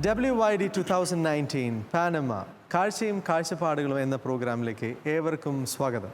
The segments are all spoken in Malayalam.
WYD 2019 പാനമ കാഴ്ചയും കാഴ്ചപ്പാടുകളും എന്ന പ്രോഗ്രാമിലേക്ക് ഏവർക്കും സ്വാഗതം.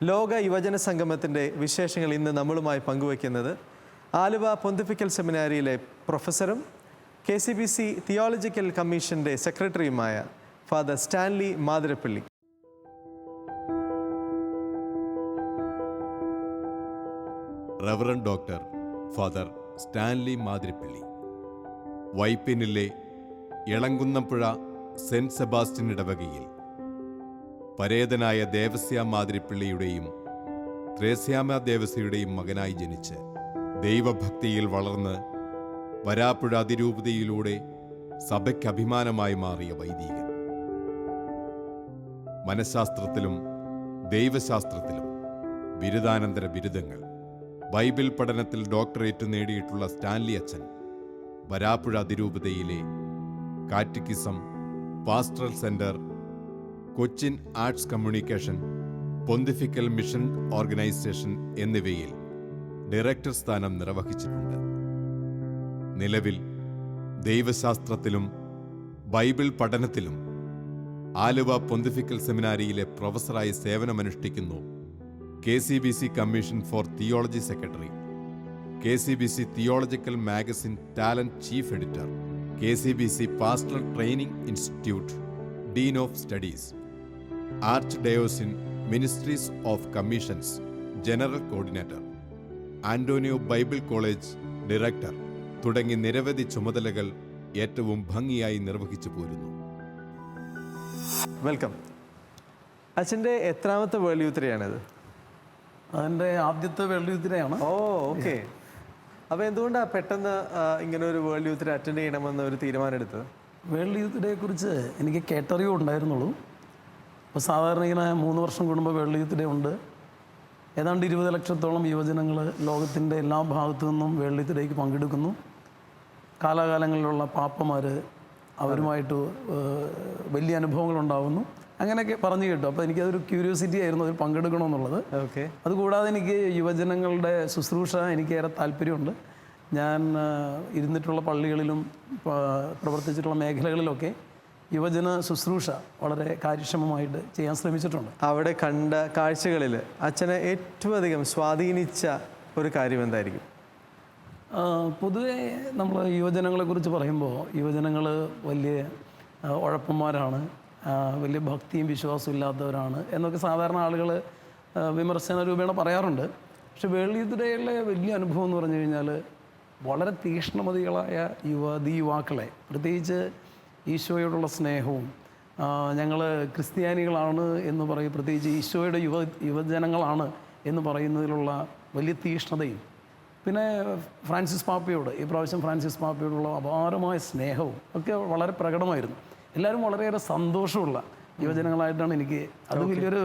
ലോക യുവജന സംഗമത്തിൻ്റെ വിശേഷങ്ങൾ ഇന്ന് നമ്മളുമായി പങ്കുവയ്ക്കുന്നത് ആലുവ പൊന്തിഫിക്കൽ സെമിനാരിയിലെ പ്രൊഫസറും KCBC തിയോളജിക്കൽ കമ്മീഷൻ്റെ സെക്രട്ടറിയുമായ father Stanley Mathirappally. Reverend doctor father Stanley Mathirappally, വൈപ്പിനിലെ എളങ്കുന്നപ്പുഴ സെൻറ്റ് സെബാസ്റ്റ്യൻ ഇടവകയിൽ പരേതനായ ദേവസ്യ മാതിരപ്പള്ളിയുടെയും ത്രേസ്യാമ ദേവസ്യയുടെയും മകനായി ജനിച്ച് ദൈവഭക്തിയിൽ വളർന്ന് വരാപ്പുഴ അതിരൂപതയിലൂടെ സഭയ്ക്ക് അഭിമാനമായി മാറിയ വൈദികൻ. മനഃശാസ്ത്രത്തിലും ദൈവശാസ്ത്രത്തിലും ബിരുദാനന്തര ബിരുദങ്ങൾ, ബൈബിൾ പഠനത്തിൽ ഡോക്ടറേറ്റ് നേടിയിട്ടുള്ള സ്റ്റാൻലി അച്ഛൻ വരാപ്പുഴ അതിരൂപതയിലെ catechism, pastoral centre, Cochin arts communication, pontifical mission organisation എന്നിവയിൽ ഡയറക്ടർ സ്ഥാനം നിർവഹിച്ചിട്ടുണ്ട്. നിലവിൽ ദൈവശാസ്ത്രത്തിലും ബൈബിൾ പഠനത്തിലും ആലുവ പൊന്തിഫിക്കൽ സെമിനാരിയിലെ പ്രൊഫസറായി സേവനമനുഷ്ഠിക്കുന്നു. KCBC commission for theology secretary, KCBC theological magazine talent chief editor, KCBC pastoral training institute dean of studies, archdiocese ministries of commissions general coordinator, Antonio Bible college director തുടങ്ങി നിരവധി ചുമതലകൾ ഏറ്റവും ഭംഗിയായി നിർവഹിച്ചു പോരുന്നു. വെൽക്കം. അച്ഛൻ്റെ എത്രാമത്തെ വേൾഡ് യൂത്ത് ഡേയാണിത്? അതിൻ്റെ ആദ്യത്തെ വേൾഡ് യൂത്ത് ഡേ ആണ്. ഓ, ഓക്കെ. അപ്പോൾ എന്തുകൊണ്ടാണ് പെട്ടെന്ന് ഇങ്ങനെ ഒരു വേൾഡ് യൂത്ത് ഡേ അറ്റൻഡ് ചെയ്യണമെന്ന് ഒരു തീരുമാനം എടുത്തത്? വേൾഡ് യൂത്ത് ഡേയെ കുറിച്ച് എനിക്ക് കേട്ടറിവ് ഉണ്ടായിരുന്നുള്ളൂ. അപ്പോൾ സാധാരണ ഇങ്ങനെ 3 വർഷം കൂടുമ്പോൾ വേൾഡ് യൂത്ത് ഡേ ഉണ്ട്. ഏതാണ്ട് 20 ലക്ഷത്തോളം യുവജനങ്ങൾ ലോകത്തിൻ്റെ എല്ലാ ഭാഗത്തു നിന്നും വേൾഡ് യൂത്ത് ഡേക്ക് പങ്കെടുക്കുന്നു. കാലാകാലങ്ങളിലുള്ള പാപ്പമാർ അവരുമായിട്ട് വലിയ അനുഭവങ്ങളുണ്ടാകുന്നു. അങ്ങനെയൊക്കെ പറഞ്ഞു കേട്ടു. അപ്പോൾ എനിക്കതൊരു ക്യൂരിയോസിറ്റി ആയിരുന്നു അതിൽ പങ്കെടുക്കണമെന്നുള്ളത്. ഓക്കെ. അതുകൂടാതെ എനിക്ക് യുവജനങ്ങളുടെ ശുശ്രൂഷ എനിക്കേറെ താല്പര്യമുണ്ട്. ഞാൻ ഇരുന്നിട്ടുള്ള പള്ളികളിലും പ്രവർത്തിച്ചിട്ടുള്ള മേഖലകളിലൊക്കെ യുവജന ശുശ്രൂഷ വളരെ കാര്യക്ഷമമായിട്ട് ചെയ്യാൻ ശ്രമിച്ചിട്ടുണ്ട്. അവിടെ കണ്ട കാഴ്ചകളിൽ അച്ഛനെ ഏറ്റവും അധികം സ്വാധീനിച്ച ഒരു കാര്യം എന്തായിരിക്കും? പൊതുവേ നമ്മൾ യുവജനങ്ങളെക്കുറിച്ച് പറയുമ്പോൾ യുവജനങ്ങൾ വലിയ ഉഴപ്പന്മാരാണ്, വലിയ ഭക്തിയും വിശ്വാസവും ഇല്ലാത്തവരാണ് എന്നൊക്കെ സാധാരണ ആളുകൾ വിമർശന രൂപേണ പറയാറുണ്ട്. പക്ഷെ വേൾഡ് യൂത്ത് ഡേയിലെ വലിയ അനുഭവം എന്ന് പറഞ്ഞു കഴിഞ്ഞാൽ വളരെ തീക്ഷ്ണമതികളായ യുവാക്കളെ, പ്രത്യേകിച്ച് ഈശോയോടുള്ള സ്നേഹവും, ഞങ്ങൾ ക്രിസ്ത്യാനികളാണ് എന്ന് പറയും, പ്രത്യേകിച്ച് ഈശോയുടെ യുവജനങ്ങളാണ് എന്ന് പറയുന്നതിലുള്ള വലിയ തീക്ഷ്ണതയും, പിന്നെ ഫ്രാൻസിസ് പാപ്പയോട് ഈ പ്രാവശ്യം ഫ്രാൻസിസ് പാപ്പയോടുള്ള അപാരമായ സ്നേഹവും ഒക്കെ വളരെ പ്രകടമായിരുന്നു. എല്ലാവരും വളരെയേറെ സന്തോഷമുള്ള യുവജനങ്ങളായിട്ടാണ് എനിക്ക് അത് വലിയൊരു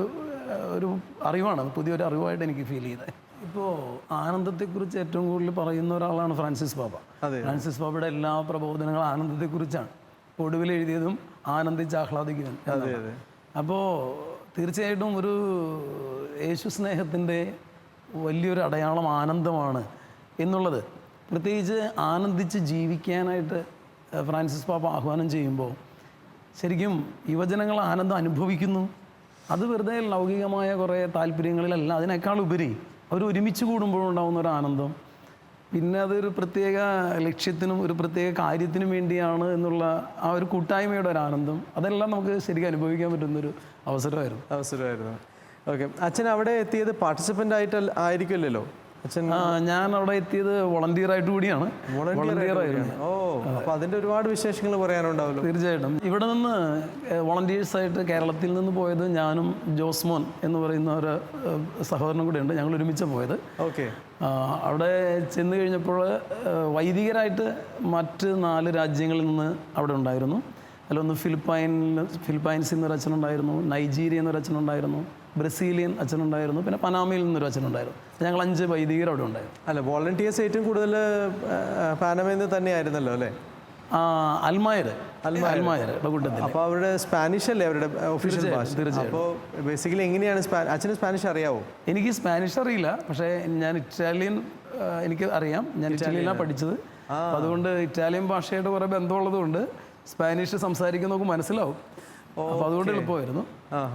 അറിവാണ്, പുതിയൊരു അറിവായിട്ട് എനിക്ക് ഫീൽ ചെയ്തത്. ഇപ്പോൾ ആനന്ദത്തെക്കുറിച്ച് ഏറ്റവും കൂടുതൽ പറയുന്ന ഒരാളാണ് ഫ്രാൻസിസ് പാപ്പ. ഫ്രാൻസിസ് പാപ്പയുടെ എല്ലാ പ്രബോധനങ്ങളും ആനന്ദത്തെക്കുറിച്ചാണ്. ഒടുവിൽ എഴുതിയതും ആനന്ദിച്ച് ആഹ്ലാദിക്കുവാൻ. അപ്പോൾ തീർച്ചയായിട്ടും ഒരു യേശു സ്നേഹത്തിൻ്റെ വലിയൊരു അടയാളം ആനന്ദമാണ് എന്നുള്ളത് പ്രത്യേകിച്ച് ആനന്ദിച്ച് ജീവിക്കാനായിട്ട് ഫ്രാൻസിസ് പാപ്പ ആഹ്വാനം ചെയ്യുമ്പോൾ ശരിക്കും യുവജനങ്ങൾ ആനന്ദം അനുഭവിക്കുന്നു. അത് വെറുതെ ലൗകികമായ കുറേ താല്പര്യങ്ങളിലല്ല, അതിനേക്കാൾ ഉപരി അവർ ഒരുമിച്ച് കൂടുമ്പോഴുണ്ടാകുന്ന ഒരു ആനന്ദം, പിന്നെ അതൊരു പ്രത്യേക ലക്ഷ്യത്തിനും ഒരു പ്രത്യേക കാര്യത്തിനും വേണ്ടിയാണ് എന്നുള്ള ആ ഒരു കൂട്ടായ്മയുടെ ഒരു ആനന്ദം, അതെല്ലാം നമുക്ക് ശരിക്കും അനുഭവിക്കാൻ പറ്റുന്നൊരു അവസരമായിരുന്നു. ഓക്കെ, അച്ഛൻ അവിടെ എത്തിയത് പാർട്ടിസിപ്പൻ്റ് ആയിട്ട് ആയിരിക്കില്ലല്ലോ അച്ഛൻ? ഞാൻ അവിടെ എത്തിയത് വോളണ്ടിയറായിട്ട് കൂടിയാണ്. വോളണ്ടിയറായിരുന്നു. ഓ, അപ്പോൾ അതിൻ്റെ ഒരുപാട് വിശേഷങ്ങൾ പറയാനുണ്ടാവുമല്ലോ. തീർച്ചയായിട്ടും. ഇവിടെ നിന്ന് വോളണ്ടിയേഴ്സായിട്ട് കേരളത്തിൽ നിന്ന് പോയത് ഞാനും ജോസ്മോൻ എന്ന് പറയുന്ന ഒരു സഹോദരനും കൂടെ ഉണ്ട്. ഞങ്ങൾ ഒരുമിച്ച് പോയത്. ഓക്കെ. അവിടെ ചെന്ന് കഴിഞ്ഞപ്പോൾ വൈദികരായിട്ട് മറ്റ് 4 രാജ്യങ്ങളിൽ നിന്ന് അവിടെ ഉണ്ടായിരുന്നു. അതിലൊന്ന് ഫിലിപ്പൈൻസിൽ നിന്നൊരു അച്ഛനുണ്ടായിരുന്നു, നൈജീരിയ എന്നൊരു അച്ഛനുണ്ടായിരുന്നു, ബ്രസീലിയൻ അച്ഛനുണ്ടായിരുന്നു, പിന്നെ പനാമയിൽ നിന്നൊരു അച്ഛനുണ്ടായിരുന്നു. ഞങ്ങൾ 5 വൈദികർ അവിടെ ഉണ്ടായിരുന്നു. അല്ല, വോളണ്ടിയേഴ്സ് ഏറ്റവും കൂടുതൽ പാനമയിൽ നിന്ന് തന്നെയായിരുന്നല്ലോ അല്ലേ? അൽമായരുടെ കൂട്ടത്തിൽ. അപ്പോൾ അവരുടെ സ്പാനിഷ് അല്ലേ അവരുടെ ഒഫീഷ്യൽ ഭാഷ? അപ്പോൾ ബേസിക്കലി എങ്ങനെയാണ് അച്ഛന് സ്പാനിഷ് അറിയാവോ? എനിക്ക് സ്പാനിഷ് അറിയില്ല, പക്ഷേ ഞാൻ ഇറ്റാലിയൻ എനിക്ക് അറിയാം. ഞാൻ ഇറ്റാലിയനിലാണ് പഠിച്ചത്. അതുകൊണ്ട് ഇറ്റാലിയൻ ഭാഷയായിട്ട് കുറേ ബന്ധമുള്ളതുകൊണ്ട് സ്പാനിഷ് സംസാരിക്കുന്നവർക്ക് മനസ്സിലാവും. അപ്പോൾ അതുകൊണ്ട് എളുപ്പമായിരുന്നു.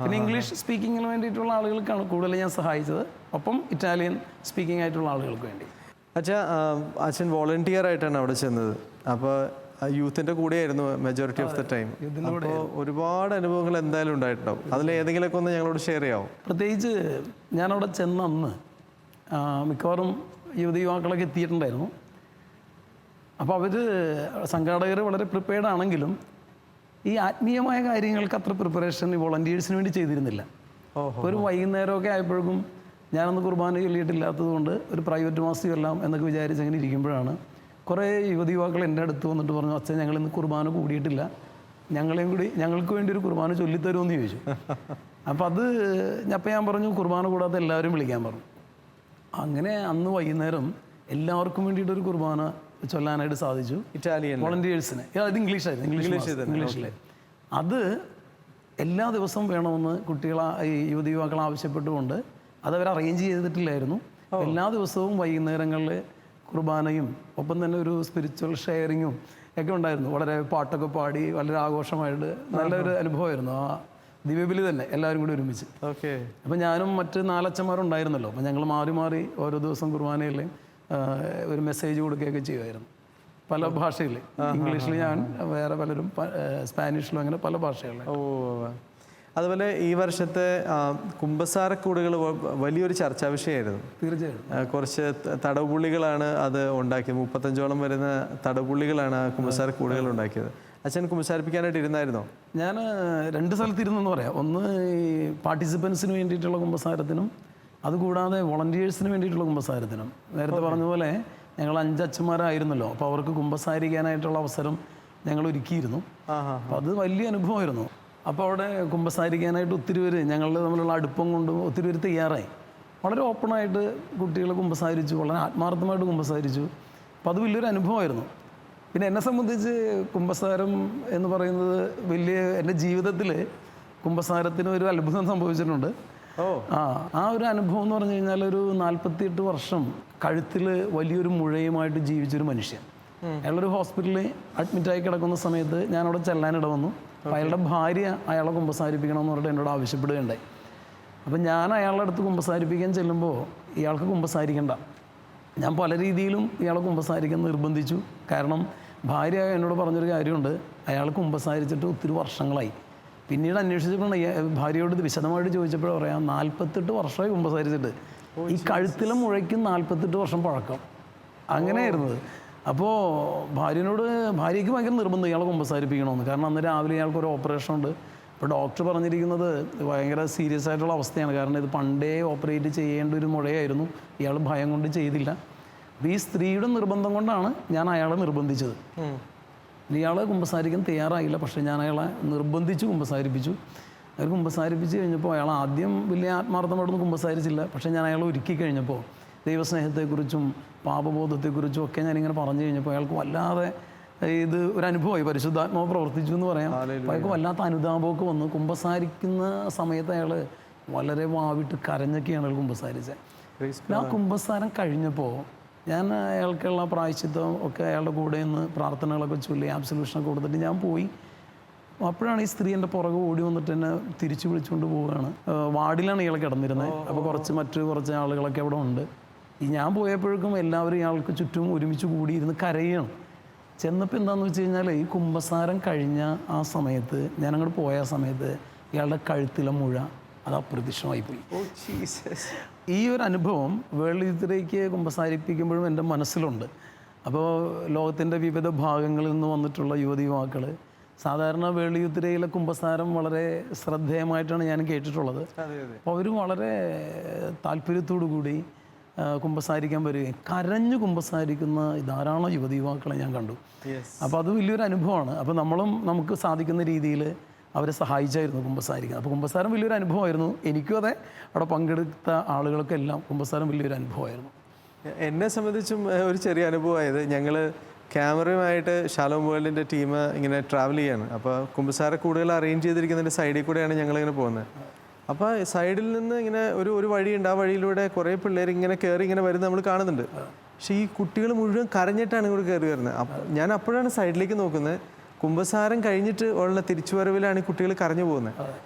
പിന്നെ ഇംഗ്ലീഷ് സ്പീക്കിങ്ങിന് വേണ്ടിയിട്ടുള്ള ആളുകൾക്കാണ് കൂടുതൽ ഞാൻ സഹായിച്ചത്, ഒപ്പം ഇറ്റാലിയൻ സ്പീക്കിംഗ് ആയിട്ടുള്ള ആളുകൾക്ക് വേണ്ടി. അച്ഛൻ വോളണ്ടിയർ ആയിട്ടാണ് അവിടെ ചെന്നത്. അപ്പോൾ യൂത്തിൻ്റെ കൂടെയായിരുന്നു മെജോറിറ്റി ഓഫ് ദ ടൈം. അപ്പോൾ ഒരുപാട് അനുഭവങ്ങൾ എന്തായാലും ഉണ്ടായിട്ടുണ്ടാവും. അതിൽ ഏതെങ്കിലുമൊക്കെ ഒന്ന് ഞങ്ങളോട് ഷെയർ ചെയ്യാമോ? പ്രത്യേകിച്ച് ഞാനവിടെ ചെന്ന അന്ന് മിക്കവാറും യുവതിയുവാക്കളൊക്കെ എത്തിയിട്ടുണ്ടായിരുന്നു. അപ്പോൾ അവർ സംഘാടകർ വളരെ പ്രിപ്പയർഡ് ആണെങ്കിലും ഈ ആത്മീയമായ കാര്യങ്ങൾക്ക് അത്ര പ്രിപ്പറേഷൻ ഈ വോളണ്ടിയേഴ്സിന് വേണ്ടി ചെയ്തിരുന്നില്ല. ഒരു വൈകുന്നേരമൊക്കെ ആയപ്പോഴേക്കും ഞാനന്ന് കുർബാന ചൊല്ലിയിട്ടില്ലാത്തത് കൊണ്ട് ഒരു പ്രൈവറ്റ് മാസ് ചൊല്ലാം എന്നൊക്കെ വിചാരിച്ച് അങ്ങനെ ഇരിക്കുമ്പോഴാണ് കുറേ യുവതിയുവാക്കൾ എൻ്റെ അടുത്ത് വന്നിട്ട് പറഞ്ഞു, അച്ഛൻ ഞങ്ങളിന്ന് കുർബാന കൂടിയിട്ടില്ല, ഞങ്ങൾക്ക് വേണ്ടി ഒരു കുർബാന ചൊല്ലിത്തരുമെന്ന് ചോദിച്ചു. അപ്പോൾ ഞാൻ പറഞ്ഞു കുർബാന കൂടാതെ എല്ലാവരും വിളിക്കാൻ പറഞ്ഞു. അങ്ങനെ അന്ന് വൈകുന്നേരം എല്ലാവർക്കും വേണ്ടിയിട്ടൊരു കുർബാന ചൊല്ലാനായിട്ട് സാധിച്ചു. ഇറ്റാലിയൻ വോളണ്ടിയേഴ്സിന്. അത് ഇംഗ്ലീഷിലെ. അത് എല്ലാ ദിവസവും വേണമെന്ന് ഈ യുവതി യുവാക്കൾ ആവശ്യപ്പെട്ടുകൊണ്ട് അതവർ അറേഞ്ച് ചെയ്തിട്ടില്ലായിരുന്നു. എല്ലാ ദിവസവും വൈകുന്നേരങ്ങളിൽ കുർബാനയും ഒപ്പം തന്നെ ഒരു സ്പിരിച്വൽ ഷെയറിങ്ങും ഒക്കെ ഉണ്ടായിരുന്നു. വളരെ പാട്ടൊക്കെ പാടി വളരെ ആഘോഷമായിട്ട് നല്ലൊരു അനുഭവമായിരുന്നു. ആ ദിവ്യബലി തന്നെ എല്ലാവരും കൂടി ഒരുമിച്ച്. ഓക്കെ. അപ്പം ഞാനും മറ്റ് 4 അച്ഛന്മാരുണ്ടായിരുന്നല്ലോ. അപ്പം ഞങ്ങൾ മാറി മാറി ഓരോ ദിവസം കുർബാനയിലെ ഒരു മെസ്സേജ് കൊടുക്കുകയൊക്കെ ചെയ്യുമായിരുന്നു പല ഭാഷയിൽ. ഇംഗ്ലീഷിൽ ഞാൻ, വേറെ പലരും സ്പാനിഷിലും, അങ്ങനെ പല ഭാഷകളിലും. ഓ, അതുപോലെ ഈ വർഷത്തെ കുമ്പസാരക്കൂടുകൾ വലിയൊരു ചർച്ചാ വിഷയമായിരുന്നു. തീർച്ചയായും. കുറച്ച് തടവുപുള്ളികളാണ് അത് ഉണ്ടാക്കിയത്. 35ഓളം വരുന്ന തടവുപുള്ളികളാണ് കുമ്പസാരക്കൂടുകൾ ഉണ്ടാക്കിയത്. അച്ഛൻ കുമ്പസാരിപ്പിക്കാനായിട്ട് ഇരുന്നായിരുന്നോ? ഞാൻ 2 സ്ഥലത്തിരുന്നെന്ന് പറയാം. ഒന്ന് ഈ പാർട്ടിസിപ്പൻസിന് വേണ്ടിയിട്ടുള്ള കുമ്പസാരത്തിനും അതുകൂടാതെ വോളണ്ടിയേഴ്സിന് വേണ്ടിയിട്ടുള്ള കുമ്പസാരത്തിനും. നേരത്തെ പറഞ്ഞ പോലെ ഞങ്ങൾ 5 അച്ഛന്മാരായിരുന്നല്ലോ. അപ്പോൾ അവർക്ക് കുമ്പസാരിക്കാനായിട്ടുള്ള അവസരം ഞങ്ങൾ ഒരുക്കിയിരുന്നു. അപ്പോൾ അത് വലിയ അനുഭവമായിരുന്നു. അപ്പോൾ അവിടെ കുമ്പസാരിക്കാനായിട്ട് ഒത്തിരി പേര്, ഞങ്ങളുടെ തമ്മിലുള്ള അടുപ്പം കൊണ്ട് ഒത്തിരി പേര് തയ്യാറായി. വളരെ ഓപ്പണായിട്ട് കുട്ടികൾ കുമ്പസാരിച്ചു, വളരെ ആത്മാർത്ഥമായിട്ട് കുമ്പസാരിച്ചു. അപ്പോൾ അത് വലിയൊരു അനുഭവമായിരുന്നു. പിന്നെ എന്നെ സംബന്ധിച്ച് കുമ്പസാരം എന്ന് പറയുന്നത് എൻ്റെ ജീവിതത്തിൽ കുമ്പസാരത്തിന് ഒരു അത്ഭുതം സംഭവിച്ചിട്ടുണ്ട്. ആ ഒരു അനുഭവം എന്ന് പറഞ്ഞു കഴിഞ്ഞാൽ ഒരു 48 വർഷം കഴുത്തിൽ വലിയൊരു മുഴയുമായിട്ട് ജീവിച്ചൊരു മനുഷ്യൻ. അയാളൊരു ഹോസ്പിറ്റലിൽ അഡ്മിറ്റായി കിടക്കുന്ന സമയത്ത് ഞാനവിടെ ചെല്ലാനിട വന്നു. അപ്പോൾ അയാളുടെ ഭാര്യ അയാളെ കുമ്പസാരിപ്പിക്കണമെന്ന് പറഞ്ഞിട്ട് എന്നോട് ആവശ്യപ്പെടുകയുണ്ടായി. അപ്പം ഞാൻ അയാളുടെ അടുത്ത് കുമ്പസാരിപ്പിക്കാൻ ചെല്ലുമ്പോൾ ഇയാൾക്ക് കുമ്പസാരിക്കണ്ട. ഞാൻ പല രീതിയിലും ഇയാളെ കുമ്പസാരിക്കാൻ നിർബന്ധിച്ചു. കാരണം ഭാര്യ എന്നോട് പറഞ്ഞൊരു കാര്യമുണ്ട്, അയാൾ കുമ്പസാരിച്ചിട്ട് ഒത്തിരി വർഷങ്ങളായി. പിന്നീട് അന്വേഷിച്ചപ്പോൾ ഭാര്യയോട് വിശദമായിട്ട് ചോദിച്ചപ്പോൾ പറയാം, 48 വർഷമായി കുമ്പസാരിച്ചിട്ട്. ഈ കഴുത്തിലെ മുഴയ്ക്കും 48 വർഷം പഴക്കം. അങ്ങനെയായിരുന്നത്. അപ്പോൾ ഭാര്യയ്ക്ക് ഭയങ്കര നിർബന്ധം ഇയാളെ കുമ്പസാരിപ്പിക്കണമെന്ന്. കാരണം അന്ന് രാവിലെ ഇയാൾക്കൊരു ഓപ്പറേഷൻ ഉണ്ട്. അപ്പോൾ ഡോക്ടർ പറഞ്ഞിരിക്കുന്നത് ഭയങ്കര സീരിയസ് ആയിട്ടുള്ള അവസ്ഥയാണ്. കാരണം ഇത് പണ്ടേ ഓപ്പറേറ്റ് ചെയ്യേണ്ട ഒരു മുഴയായിരുന്നു. ഇയാൾ ഭയം കൊണ്ട് ചെയ്തില്ല. അപ്പോൾ ഈ സ്ത്രീയുടെ നിർബന്ധം കൊണ്ടാണ് ഞാൻ അയാളെ നിർബന്ധിച്ചത്. ഇയാൾ കുമ്പസാരിക്കാൻ തയ്യാറായില്ല, പക്ഷേ ഞാൻ അയാളെ നിർബന്ധിച്ച് കുമ്പസാരിപ്പിച്ചു. അയാൾ കുമ്പസാരിപ്പിച്ച് കഴിഞ്ഞപ്പോൾ അയാൾ ആദ്യം വലിയ ആത്മാർത്ഥമായിട്ടൊന്നും കുമ്പസാരിച്ചില്ല. പക്ഷേ ഞാൻ അയാളെ ഒരുക്കി കഴിഞ്ഞപ്പോൾ ദൈവസ്നേഹത്തെക്കുറിച്ചും പാപബോധത്തെക്കുറിച്ചും ഒക്കെ ഞാനിങ്ങനെ പറഞ്ഞു കഴിഞ്ഞപ്പോൾ അയാൾക്ക് വല്ലാതെ ഇത് ഒരു അനുഭവമായി. പരിശുദ്ധാത്മാവ് പ്രവർത്തിച്ചു എന്ന് പറയാം. അയാൾക്ക് വല്ലാത്ത അനുതാപമൊക്കെ വന്നു. കുമ്പസാരിക്കുന്ന സമയത്ത് അയാൾ വളരെ വാവിട്ട് കരഞ്ഞൊക്കെയാണ് അയാൾ കുമ്പസാരിച്ചത്. ആ കുമ്പസാരം കഴിഞ്ഞപ്പോൾ ഞാൻ അയാൾക്കുള്ള പ്രായശ്ചിത്തം ഒക്കെ അയാളുടെ കൂടെ നിന്ന് പ്രാർത്ഥനകളൊക്കെ ചൊല്ലി ആബ്സല്യൂഷനൊക്കെ കൊടുത്തിട്ട് ഞാൻ പോയി. അപ്പോഴാണ് ഈ സ്ത്രീ എൻ്റെ പുറകെ ഓടി വന്നിട്ട് എന്നെ തിരിച്ചു വിളിച്ചുകൊണ്ട് പോവുകയാണ്. വാർഡിലാണ് ഇയാൾ കിടന്നിരുന്നത്. അപ്പോൾ കുറച്ച് ആളുകളൊക്കെ അവിടെ ഉണ്ട്. ഞാൻ പോയപ്പോഴേക്കും എല്ലാവരും ഇയാൾക്ക് ചുറ്റും ഒരുമിച്ച് കൂടിയിരുന്ന് കരയാണ്. ചെന്നപ്പോൾ എന്താണെന്ന് വെച്ച് കഴിഞ്ഞാൽ ഈ കുമ്പസാരം കഴിഞ്ഞ ആ സമയത്ത്, ഞാനങ്ങോട്ട് പോയ ആ സമയത്ത് ഇയാളുടെ കഴുത്തിലെ മുഴ അത് അപ്രത്യക്ഷമായി പോയി. ഈ ഒരു അനുഭവം വേൾഡ് യൂത്തിലേക്ക് കുമ്പസാരിപ്പിക്കുമ്പോഴും എൻ്റെ മനസ്സിലുണ്ട്. അപ്പോൾ ലോകത്തിൻ്റെ വിവിധ ഭാഗങ്ങളിൽ നിന്ന് വന്നിട്ടുള്ള യുവതി യുവാക്കൾ സാധാരണ വേൾഡ് യൂത്തിരയിലെ കുമ്പസാരം വളരെ ശ്രദ്ധേയമായിട്ടാണ് ഞാൻ കേട്ടിട്ടുള്ളത്. അപ്പോൾ അവർ വളരെ താല്പര്യത്തോടു കൂടി കുമ്പസാരിക്കാൻ വരികയും കരഞ്ഞു കുമ്പസാരിക്കുന്ന ധാരാളം യുവതി യുവാക്കളെ ഞാൻ കണ്ടു. അപ്പോൾ അത് വലിയൊരു അനുഭവമാണ്. അപ്പോൾ നമുക്ക് സാധിക്കുന്ന രീതിയിൽ അവരെ സഹായിച്ചായിരുന്നു കുമ്പസാരിക്കുന്നത്. അപ്പോൾ കുമ്പസാരം വലിയൊരു അനുഭവമായിരുന്നു. എനിക്കും അതെ, അവിടെ പങ്കെടുത്ത ആളുകൾക്കെല്ലാം കുമ്പസാരം വലിയൊരു അനുഭവമായിരുന്നു. എന്നെ സംബന്ധിച്ചും ഒരു ചെറിയ അനുഭവമായത്, ഞങ്ങൾ ക്യാമറയുമായിട്ട് ഷാലോം വേൾഡിൻ്റെ ടീം ഇങ്ങനെ ട്രാവൽ ചെയ്യാണ്. അപ്പോൾ കുമ്പസാര കൂടുതൽ അറേഞ്ച് ചെയ്തിരിക്കുന്നതിൻ്റെ സൈഡിൽ കൂടെയാണ് ഞങ്ങളിങ്ങനെ പോകുന്നത്. അപ്പോൾ സൈഡിൽ നിന്ന് ഇങ്ങനെ ഒരു വഴിയുണ്ട്. ആ വഴിയിലൂടെ കുറേ പിള്ളേർ ഇങ്ങനെ കയറി ഇങ്ങനെ വരുന്നത് നമ്മൾ കാണുന്നുണ്ട്. പക്ഷേ ഈ കുട്ടികൾ മുഴുവൻ കരഞ്ഞിട്ടാണ് ഇവിടെ കയറി വരുന്നത്. ഞാൻ അപ്പോഴാണ് സൈഡിലേക്ക് നോക്കുന്നത്. കുമ്പസാരം കഴിഞ്ഞിട്ട് ഉള്ള തിരിച്ചുവരവിലാണ് ഈ കുട്ടികൾ കരഞ്ഞു പോകുന്നത്.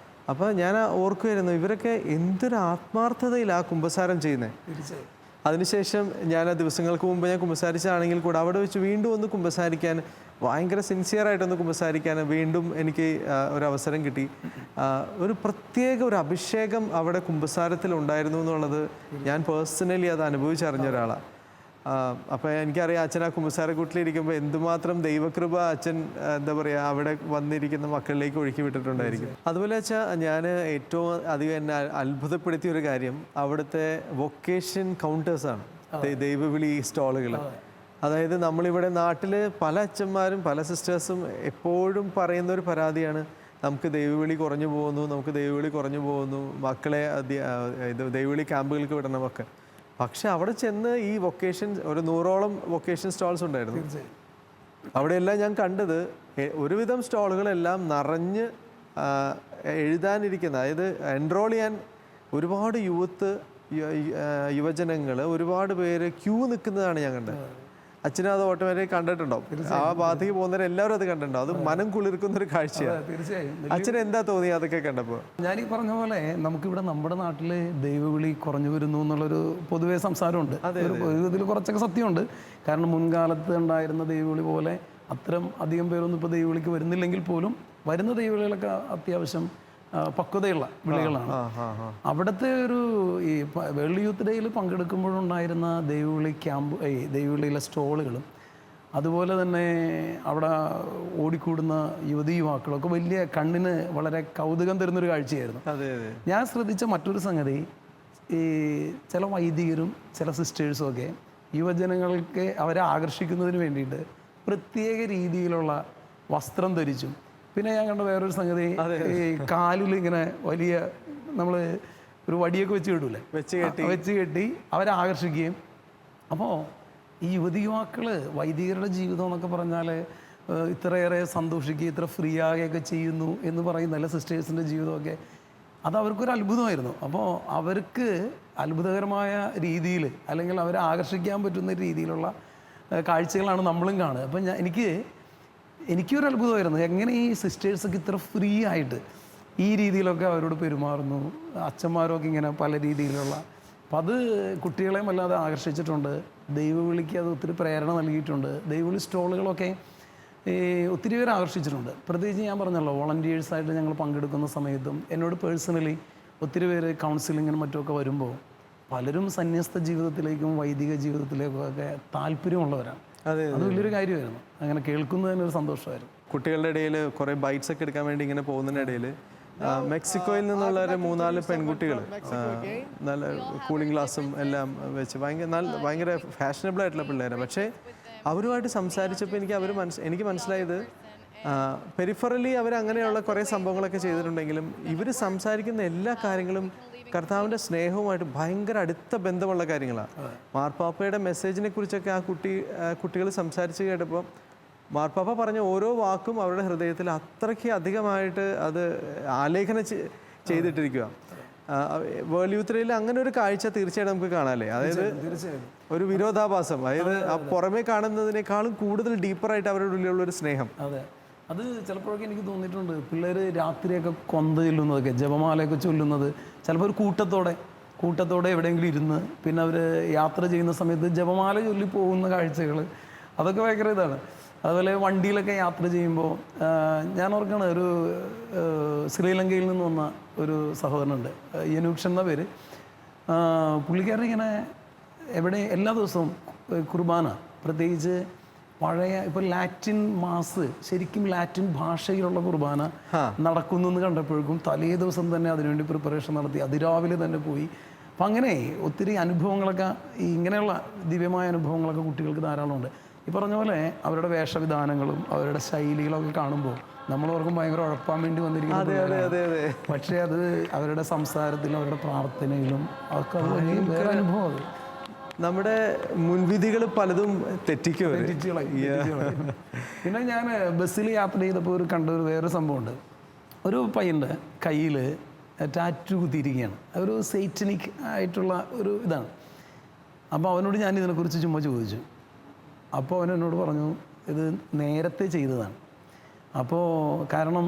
അപ്പോൾ ഞാൻ ഓർക്കുമായിരുന്നു, ഇവരൊക്കെ എന്തൊരു ആത്മാർത്ഥതയിലാണ് കുമ്പസാരം ചെയ്യുന്നത്. അതിനുശേഷം ഞാൻ ദിവസങ്ങൾക്ക് മുമ്പ് ഞാൻ കുമ്പസാരിച്ചാണെങ്കിൽ കൂടെ അവിടെ വെച്ച് വീണ്ടും ഒന്ന് കുമ്പസാരിക്കാൻ, ഭയങ്കര സിൻസിയറായിട്ടൊന്ന് കുമ്പസാരിക്കാൻ വീണ്ടും എനിക്ക് ഒരു അവസരം കിട്ടി. ഒരു പ്രത്യേക ഒരു അഭിഷേകം അവിടെ കുമ്പസാരത്തിൽ ഉണ്ടായിരുന്നു എന്നുള്ളത് ഞാൻ പേഴ്സണലി അത് അനുഭവിച്ചറിഞ്ഞ ഒരാളാണ്. അപ്പോൾ എനിക്കറിയാം, അച്ഛൻ ആ കുമ്പസാരക്കൂട്ടിലിരിക്കുമ്പോൾ എന്തുമാത്രം ദൈവകൃപ അച്ഛൻ എന്താ പറയുക അവിടെ വന്നിരിക്കുന്ന മക്കളിലേക്ക് ഒഴുക്കി വിട്ടിട്ടുണ്ടായിരിക്കും. അതുപോലെ വെച്ചാൽ ഞാൻ ഏറ്റവും അധികം എന്നെ അത്ഭുതപ്പെടുത്തിയ ഒരു കാര്യം അവിടുത്തെ വൊക്കേഷൻ കൗണ്ടേഴ്സാണ്, ദൈവവിളി സ്റ്റാളുകൾ. അതായത് നമ്മളിവിടെ നാട്ടിൽ പല അച്ഛന്മാരും പല സിസ്റ്റേഴ്സും എപ്പോഴും പറയുന്ന ഒരു പരാതിയാണ്, നമുക്ക് ദൈവവിളി കുറഞ്ഞു പോകുന്നു, മക്കളെ ദൈവവിളി ക്യാമ്പുകൾക്ക് വിടണമൊക്കെ. പക്ഷെ അവിടെ ചെന്ന് ഈ വൊക്കേഷൻ ഒരു 100ഓളം വൊക്കേഷൻ സ്റ്റാൾസ് ഉണ്ടായിരുന്നു. അവിടെയെല്ലാം ഞാൻ കണ്ടത് ഒരുവിധം സ്റ്റാളുകളെല്ലാം നിറഞ്ഞ് എഴുതാനിരിക്കുന്ന, അതായത് എൻറോൾ ചെയ്യാൻ ഒരുപാട് യുവജനങ്ങൾ, ഒരുപാട് പേര് ക്യൂ നിൽക്കുന്നതാണ് ഞാൻ കണ്ടത്. അച്ഛനും അത് ഓട്ടോമാറ്റിക് കണ്ടിട്ടുണ്ടാവും. ആ ഭാഗത്തേക്ക് പോകുന്നവരെ എല്ലാവരും അത് കണ്ടിട്ടുണ്ടാവും. അത് മനം കുളിർക്കുന്ന ഒരു കാഴ്ചയാണ്. തീർച്ചയായും. അച്ഛന് എന്താ തോന്നി അതൊക്കെ കണ്ടപ്പോൾ? ഞാൻ ഈ പറഞ്ഞ പോലെ നമുക്കിവിടെ നമ്മുടെ നാട്ടിൽ ദൈവവിളി കുറഞ്ഞു വരുന്നു എന്നുള്ളൊരു പൊതുവെ സംസാരമുണ്ട്. ഇതിൽ കുറച്ചൊക്കെ സത്യമുണ്ട്. കാരണം മുൻകാലത്ത് ഉണ്ടായിരുന്ന ദൈവവിളി പോലെ അത്തരം അധികം പേരൊന്നും ഇപ്പോൾ ദൈവവിളിക്ക് വരുന്നില്ലെങ്കിൽ പോലും വരുന്ന ദൈവവിളികളൊക്കെ അത്യാവശ്യം പക്വതയുള്ള വിളികളാണ്. അവിടുത്തെ ഈ വേൾഡ് യൂത്ത് ഡേയിൽ പങ്കെടുക്കുമ്പോഴുണ്ടായിരുന്ന ദൈവവിളി ക്യാമ്പ്, ദൈവവിളിയിലെ സ്റ്റോളുകളും അതുപോലെ തന്നെ അവിടെ ഓടിക്കൂടുന്ന യുവതി യുവാക്കളൊക്കെ വലിയ കണ്ണിന് വളരെ കൗതുകം തരുന്നൊരു കാഴ്ചയായിരുന്നു. ഞാൻ ശ്രദ്ധിച്ച മറ്റൊരു സംഗതി, ഈ ചില വൈദികരും ചില സിസ്റ്റേഴ്സും ഒക്കെ യുവജനങ്ങൾക്ക് അവരെ ആകർഷിക്കുന്നതിന് വേണ്ടിയിട്ട് പ്രത്യേക രീതിയിലുള്ള വസ്ത്രം ധരിച്ചും, പിന്നെ ഞാൻ കണ്ട വേറൊരു സംഗതി, ഈ കാലിൽ ഇങ്ങനെ വലിയ നമ്മൾ ഒരു വടിയൊക്കെ വെച്ച് കെട്ടി അവരെ ആകർഷിക്കുകയും. അപ്പോൾ ഈ യുവതി യുവാക്കൾ വൈദികരുടെ ജീവിതം എന്നൊക്കെ പറഞ്ഞാൽ ഇത്രയേറെ സന്തോഷിക്കുക, ഇത്ര ഫ്രീ ആകുകയൊക്കെ ചെയ്യുന്നു എന്ന് പറയുന്ന എല്ലാ സിസ്റ്റേഴ്സിൻ്റെ ജീവിതമൊക്കെ അത് അവർക്കൊരു അത്ഭുതമായിരുന്നു. അപ്പോൾ അവർക്ക് അത്ഭുതകരമായ രീതിയിൽ അല്ലെങ്കിൽ അവരെ ആകർഷിക്കാൻ പറ്റുന്ന രീതിയിലുള്ള കാഴ്ചകളാണ് നമ്മളും കാണുക. അപ്പം എനിക്കൊരു അത്ഭുതമായിരുന്നു, എങ്ങനെ ഈ സിസ്റ്റേഴ്സൊക്കെ ഇത്ര ഫ്രീ ആയിട്ട് ഈ രീതിയിലൊക്കെ അവരോട് പെരുമാറുന്നു. അച്ഛന്മാരൊക്കെ ഇങ്ങനെ പല രീതിയിലുള്ള, അപ്പം അത് കുട്ടികളെയും വല്ലാതെ ആകർഷിച്ചിട്ടുണ്ട്. ദൈവവിളിക്ക് അത് ഒത്തിരി പ്രേരണ നൽകിയിട്ടുണ്ട്. ദൈവവിളി സ്റ്റോളുകളൊക്കെ ഒത്തിരി പേര് ആകർഷിച്ചിട്ടുണ്ട്. പ്രത്യേകിച്ച് ഞാൻ പറഞ്ഞല്ലോ, വോളണ്ടിയേഴ്സായിട്ട് ഞങ്ങൾ പങ്കെടുക്കുന്ന സമയത്തും എന്നോട് പേഴ്സണലി ഒത്തിരി പേര് കൗൺസിലിങ്ങിനും മറ്റുമൊക്കെ വരുമ്പോൾ പലരും സന്യസ്ത ജീവിതത്തിലേക്കും വൈദിക ജീവിതത്തിലേക്കും ഒക്കെ താല്പര്യമുള്ളവരാണ്. അത് വലിയൊരു കാര്യമായിരുന്നു. അങ്ങനെ കേൾക്കുന്നതിന് ഒരു സന്തോഷമായിരുന്നു. കുട്ടികളുടെ ഇടയിൽ കുറേ ബൈറ്റ്സ് ഒക്കെ എടുക്കാൻ വേണ്ടി ഇങ്ങനെ പോകുന്നതിനിടയിൽ മെക്സിക്കോയിൽ നിന്നുള്ള ഒരു 3-4 പെൺകുട്ടികൾ നല്ല കൂളിംഗ് ഗ്ലാസും എല്ലാം വെച്ച് ഭയങ്കര ഫാഷനബിൾ ആയിട്ടുള്ള പിള്ളേരാണ്. പക്ഷേ അവരുമായിട്ട് സംസാരിച്ചപ്പോൾ എനിക്ക് മനസ്സിലായത്, പെരിഫറലി അവരങ്ങനെയുള്ള കുറേ സംഭവങ്ങളൊക്കെ ചെയ്തിട്ടുണ്ടെങ്കിലും ഇവർ സംസാരിക്കുന്ന എല്ലാ കാര്യങ്ങളും കർത്താവിൻ്റെ സ്നേഹവുമായിട്ട് ഭയങ്കര അടുത്ത ബന്ധമുള്ള കാര്യങ്ങളാണ്. മാർപ്പാപ്പയുടെ മെസ്സേജിനെ കുറിച്ചൊക്കെ കുട്ടികൾ സംസാരിച്ച് കേട്ടപ്പോൾ മാർപ്പാപ്പ പറഞ്ഞ ഓരോ വാക്കും അവരുടെ ഹൃദയത്തിൽ അത്രയ്ക്ക് അധികമായിട്ട് അത് ആലേഖനം ചെയ്തിട്ടിരിക്കുക. വേൾഡ് യൂത്ത് ഡേയിൽ അങ്ങനെ ഒരു കാഴ്ച തീർച്ചയായിട്ടും നമുക്ക് കാണാമല്ലേ? അതായത് ഒരു വിരോധാഭാസം, അതായത് ആ പുറമേ കാണുന്നതിനേക്കാളും കൂടുതൽ ഡീപ്പറായിട്ട് അവരുടെ ഉള്ളിലുള്ള ഒരു സ്നേഹം. അതെ, അത് ചിലപ്പോഴൊക്കെ എനിക്ക് തോന്നിയിട്ടുണ്ട്. പിള്ളേർ രാത്രിയൊക്കെ കൊന്ത ചൊല്ലുന്നതൊക്കെ, ജപമാലയൊക്കെ ചൊല്ലുന്നത് ചിലപ്പോൾ ഒരു കൂട്ടത്തോടെ എവിടെയെങ്കിലും ഇരുന്ന്, പിന്നെ അവർ യാത്ര ചെയ്യുന്ന സമയത്ത് ജപമാല ചൊല്ലി പോകുന്ന കാഴ്ചകൾ, അതൊക്കെ ഭയങ്കര ഇതാണ്. അതുപോലെ വണ്ടിയിലൊക്കെ യാത്ര ചെയ്യുമ്പോൾ ഞാൻ ഓർക്കാണ്, ഒരു ശ്രീലങ്കയിൽ നിന്ന് വന്ന ഒരു സഹോദരനുണ്ട്, യനൂക്ഷൻ എന്ന പേര്. പുള്ളിക്കാരൻ ഇങ്ങനെ എല്ലാ ദിവസവും കുർബാന, പ്രത്യേകിച്ച് പഴയ ഇപ്പോൾ ലാറ്റിൻ മാസ്, ശരിക്കും ലാറ്റിൻ ഭാഷയിലുള്ള കുർബാന നടക്കുന്നു എന്ന് കണ്ടപ്പോഴേക്കും തലേ ദിവസം തന്നെ അതിനുവേണ്ടി പ്രിപ്പറേഷൻ നടത്തി അതിരാവിലെ തന്നെ പോയി. അപ്പം അങ്ങനെ ഒത്തിരി അനുഭവങ്ങളൊക്കെ, ഇങ്ങനെയുള്ള ദിവ്യമായ അനുഭവങ്ങളൊക്കെ കുട്ടികൾക്ക് ധാരാളമുണ്ട്. ഈ പറഞ്ഞ പോലെ അവരുടെ വേഷവിധാനങ്ങളും അവരുടെ ശൈലികളൊക്കെ കാണുമ്പോൾ നമ്മളവർക്കും ഭയങ്കര ഉഴപ്പാൻ വേണ്ടി വന്നിരിക്കുന്നത്. പക്ഷേ അത് അവരുടെ സംസാരത്തിലും അവരുടെ പ്രാർത്ഥനയിലും ഒക്കെ അത് വലിയ അനുഭവം. അത് നമ്മുടെ മുൻവിധികൾ പലതും തെറ്റിക്കും. പിന്നെ ഞാൻ ബസ്സിൽ യാത്ര ചെയ്തപ്പോൾ കണ്ടൊരു വേറൊരു സംഭവമുണ്ട്. ഒരു പയ്യൻ്റെ കയ്യിൽ ടാറ്റു കുത്തിയിരിക്കുകയാണ്. ഒരു സൈറ്റനിക് ആയിട്ടുള്ള ഒരു ഇതാണ്. അപ്പോൾ അവനോട് ഞാൻ ഇതിനെക്കുറിച്ച് ചുമ്മാ ചോദിച്ചു. അപ്പോൾ അവൻ എന്നോട് പറഞ്ഞു, ഇത് നേരത്തെ ചെയ്തതാണ്. അപ്പോൾ കാരണം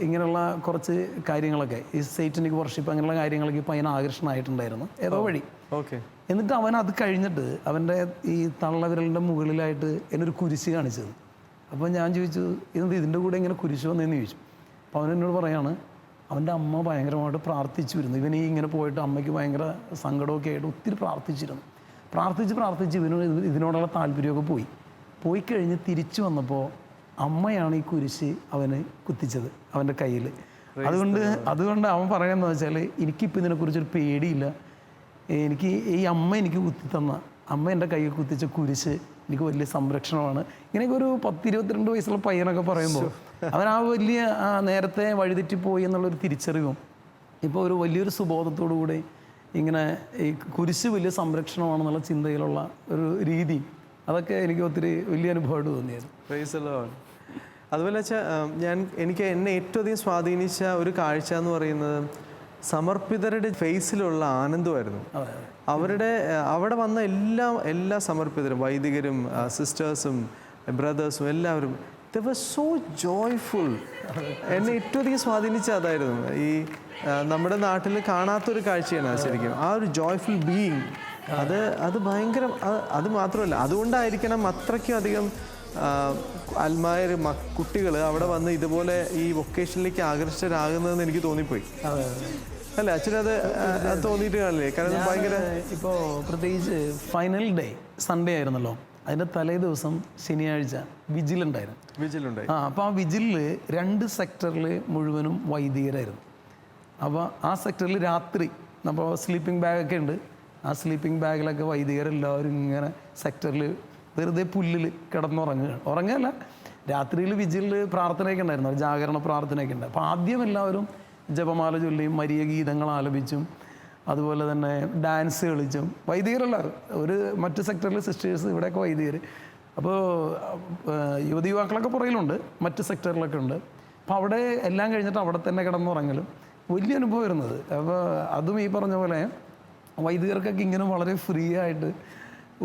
ഇങ്ങനെയുള്ള കുറച്ച് കാര്യങ്ങളൊക്കെ, ഈ സൈറ്റനിക് വർഷിപ്പ് അങ്ങനെയുള്ള കാര്യങ്ങളൊക്കെ ഇപ്പോൾ അതിന് ആകർഷണമായിട്ടുണ്ടായിരുന്നു ഏതോ വഴി. ഓക്കെ. എന്നിട്ട് അവൻ അത് കഴിഞ്ഞിട്ട് അവൻ്റെ ഈ തള്ളവിരലിൻ്റെ മുകളിലായിട്ട് എന്നൊരു കുരിശ് കാണിച്ചത്. അപ്പോൾ ഞാൻ ചോദിച്ചു, ഇതിൻ്റെ കൂടെ ഇങ്ങനെ കുരിശ് വന്നതെന്ന് ചോദിച്ചു. അപ്പോൾ അവൻ എന്നോട് പറയാണ്, അവൻ്റെ അമ്മ ഭയങ്കരമായിട്ട് പ്രാർത്ഥിച്ചിരുന്നു. ഇവൻ ഇങ്ങനെ പോയിട്ട് അമ്മയ്ക്ക് ഭയങ്കര സങ്കടമൊക്കെ ആയിട്ട് ഒത്തിരി പ്രാർത്ഥിച്ചിരുന്നു. പ്രാർത്ഥിച്ച് ഇതിനോടുള്ള താല്പര്യമൊക്കെ പോയി കഴിഞ്ഞ് തിരിച്ചു വന്നപ്പോൾ അമ്മയാണ് ഈ കുരിശ് അവന് കുത്തിച്ചത് അവൻ്റെ കയ്യിൽ. അതുകൊണ്ട് അവൻ പറയുന്നത് വെച്ചാൽ, എനിക്കിപ്പോൾ ഇതിനെക്കുറിച്ചൊരു പേടിയില്ല. എനിക്ക് ഈ എനിക്ക് കുത്തിത്തന്ന അമ്മ എൻ്റെ കയ്യിൽ കുത്തിച്ച കുരിശ് എനിക്ക് വലിയ സംരക്ഷണമാണ്. ഇങ്ങനെയൊക്കെ ഒരു 10-22 വയസ്സുള്ള പയ്യനൊക്കെ പറയുമ്പോൾ അവൻ ആ വലിയ നേരത്തെ വഴിതെറ്റിപ്പോയി എന്നുള്ളൊരു തിരിച്ചറിവും ഇപ്പോൾ ഒരു വലിയൊരു സുബോധത്തോടു കൂടി ഇങ്ങനെ ഈ കുരിശ് വലിയ സംരക്ഷണമാണെന്നുള്ള ചിന്തയിലുള്ള ഒരു രീതി, അതൊക്കെ എനിക്ക് ഒത്തിരി വലിയ അനുഭവമായിട്ട് തോന്നിയത്. Praise the Lord. അതുപോലെ എന്നെ ഏറ്റവും അധികം സ്വാധീനിച്ച ഒരു കാഴ്ച എന്ന് പറയുന്നത് സമർപ്പിതരുടെ ഫേസിലുള്ള ആനന്ദമായിരുന്നു. അവിടെ വന്ന എല്ലാ സമർപ്പിതരും, വൈദികരും, സിസ്റ്റേഴ്സും, ബ്രദേഴ്സും എല്ലാവരും, they were so joyful. എന്നെ ഏറ്റവും അധികം സ്വാധീനിച്ച അതായിരുന്നു. ഈ നമ്മുടെ നാട്ടിൽ കാണാത്തൊരു കാഴ്ചയാണ് ശരിക്കും. ആ ഒരു ജോയ്ഫുൾ ബീയിങ്, അത് ഭയങ്കര. അത് മാത്രമല്ല, അതുകൊണ്ടായിരിക്കണം അത്രയ്ക്കും അധികം അൽമായർ കുട്ടികൾ അവിടെ വന്ന് ഇതുപോലെ ഈ വൊക്കേഷനിലേക്ക് ആകർഷകരാകുന്നതെന്ന് എനിക്ക് തോന്നിപ്പോയി. അല്ല അച്ഛനത് തോന്നിയിട്ട് കാണില്ലേ? കാരണം ഭയങ്കര. ഇപ്പോൾ പ്രത്യേകിച്ച് ഫൈനൽ ഡേ സൺഡേ ആയിരുന്നല്ലോ, അതിൻ്റെ തലേ ദിവസം ശനിയാഴ്ച വിജിലുണ്ടായിരുന്നു. അപ്പോൾ ആ വിജിലിൽ 2 സെക്ടറിൽ മുഴുവനും വൈദികരായിരുന്നു. അപ്പോൾ ആ സെക്ടറിൽ രാത്രി അപ്പോൾ സ്ലീപ്പിംഗ് ബാഗൊക്കെ ഉണ്ട്. ആ സ്ലീപ്പിംഗ് ബാഗിലൊക്കെ വൈദികരെല്ലാവരും ഇങ്ങനെ സെക്ടറിൽ വെറുതെ പുല്ലിൽ ഉറങ്ങുകയല്ല, രാത്രിയിൽ വിജിലിൽ പ്രാർത്ഥനയൊക്കെ ഉണ്ടായിരുന്നു, ജാഗരണ പ്രാർത്ഥനയൊക്കെ ഉണ്ട്. അപ്പോൾ ആദ്യം എല്ലാവരും ജപമാല ചൊല്ലിയും മരിയ ഗീതങ്ങൾ ആലപിച്ചും അതുപോലെ തന്നെ ഡാൻസ് കളിച്ചും വൈദികരെല്ലാവരും. മറ്റ് സെക്ടറിൽ സിസ്റ്റേഴ്സ്, ഇവിടെയൊക്കെ വൈദികർ. അപ്പോൾ യുവതിയുവാക്കളൊക്കെ പുറകിലുണ്ട്, മറ്റ് സെക്ടറിലൊക്കെ ഉണ്ട്. അപ്പോൾ അവിടെ എല്ലാം കഴിഞ്ഞിട്ട് അവിടെ തന്നെ കിടന്നുറങ്ങലും വലിയ അനുഭവം വരുന്നത്. അപ്പോൾ അതും ഈ പറഞ്ഞ പോലെ വൈദികർക്കൊക്കെ ഇങ്ങനെ വളരെ ഫ്രീ ആയിട്ട്